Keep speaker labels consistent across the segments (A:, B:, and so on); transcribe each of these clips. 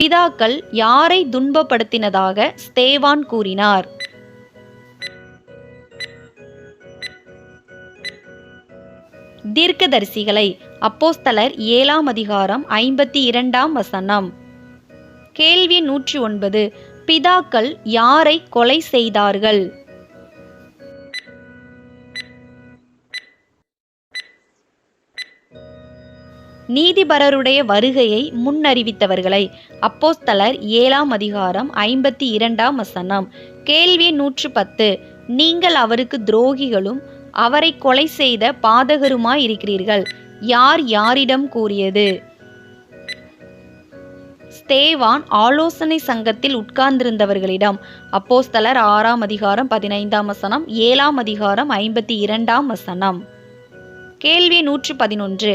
A: பிதாக்கள் யாரை துன்பப்படுத்தினதாக ஸ்தேவான் கூறினார்? தீர்க்கதரிசிகளை. அப்போஸ்தலர் 7ஆம் அதிகாரம் 52ஆம் வசனம். கேள்வி 109. பிதாக்கள் யாரை கொலை செய்தார்கள்? நீதிபரருடைய வருகையை முன்னறிவித்தவர்களை. அப்போஸ்தலர் 7ஆம் அதிகாரம் 52ஆம் வசனம். கேள்வி 110. நீங்கள் அவருக்கு துரோகிகளும் அவரை கொலை செய்த பாதகருமாயிருக்கிறீர்கள். யார் யாரிடம் கூறியது? ஸ்தேவான் ஆலோசனை சங்கத்தில் உட்கார்ந்திருந்தவர்களிடம். அப்போஸ்தலர் 6ஆம் அதிகாரம் 15ஆம் வசனம், 7ஆம் அதிகாரம் 52ஆம் வசனம். கேள்வி 111.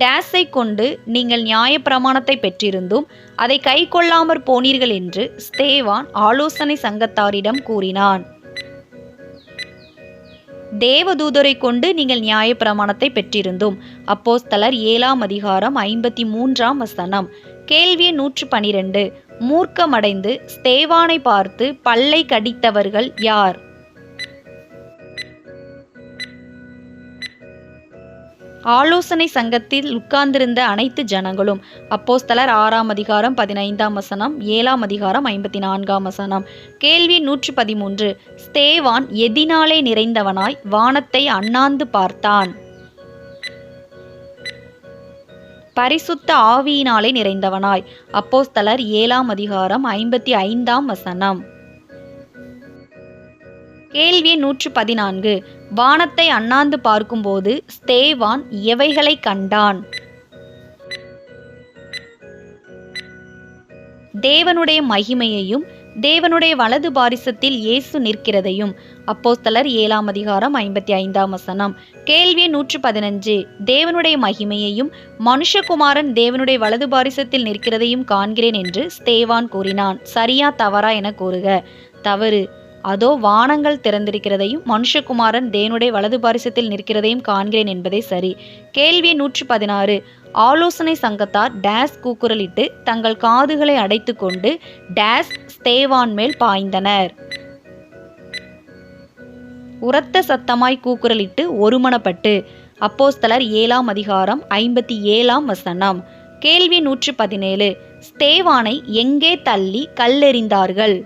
A: டேஸை கொண்டு நீங்கள் நியாயப்பிரமாணத்தை பெற்றிருந்தும் அதை கை கொள்ளாமற் போனீர்கள் என்று ஸ்தேவான் ஆலோசனை சங்கத்தாரிடம் கூறினான். தேவதூதரை கொண்டு நீங்கள் நியாயப்பிரமாணத்தை பெற்றிருந்தும். அப்போஸ்தலர் 7ஆம் அதிகாரம் 53ஆம் வசனம். கேள்வி 112. மூர்க்கமடைந்து ஸ்தேவானை பார்த்து பல்லை கடித்தவர்கள் யார்? ஆலோசனை சங்கத்தில் உட்கார்ந்திருந்த அனைத்து ஜனங்களும். அப்போஸ்தலர் 6ஆம் அதிகாரம் 15ஆம் வசனம், 7ஆம் அதிகாரம் 54ஆம் வசனம். கேள்வி 113. ஸ்தேவான் எதினாலே நிறைந்தவனாய் வானத்தை அண்ணாந்து பார்த்தான்? பரிசுத்த ஆவியினாலே நிறைந்தவனாய். அப்போஸ்தலர் 7ஆம் அதிகாரம் 55ஆம் வசனம். கேள்வி 114. வானத்தை அண்ணாந்து பார்க்கும்போது ஸ்தேவான் எவைகளை கண்டான்? தேவனுடைய மகிமையையும் தேவனுடைய வலது பாரிசத்தில் இயேசு நிற்கிறதையும். அப்போஸ்தலர் 7ஆம் அதிகாரம் 55ஆம் வசனம். கேள்வி 115. தேவனுடைய மகிமையையும் மனுஷகுமாரன் தேவனுடைய வலது பாரிசத்தில் நிற்கிறதையும் காண்கிறேன் என்று ஸ்தேவான் கூறினான். சரியா தவறா என கூறுக. தவறு. அதோ வானங்கள் திறந்திருக்கிறதையும் மனுஷகுமாரன் தேவனுடைய வலது பாரிசத்தில் நிற்கிறதையும் காண்கிறேன் என்பதே சரி. கேள்வி 116. ஆலோசனை சங்கத்தார் டேஸ் கூக்குரலிட்டு தங்கள் காதுகளை அடைத்து கொண்டு டேஸ் ஸ்தேவான் மேல் பாய்ந்தனர். உரத்த சத்தமாய் கூக்குரலிட்டு ஒருமனப்பட்டு. அப்போஸ்தலர் 7ஆம் அதிகாரம் 57ஆம் வசனம். கேள்வி 117. ஸ்தேவானை எங்கே தள்ளி கல்லெறிந்தார்கள்?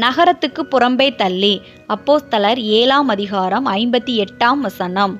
A: நகரத்துக்கு புறம்பே தள்ளி. அப்போஸ்தலர் 7ஆம் அதிகாரம் 58ஆம் வசனம்.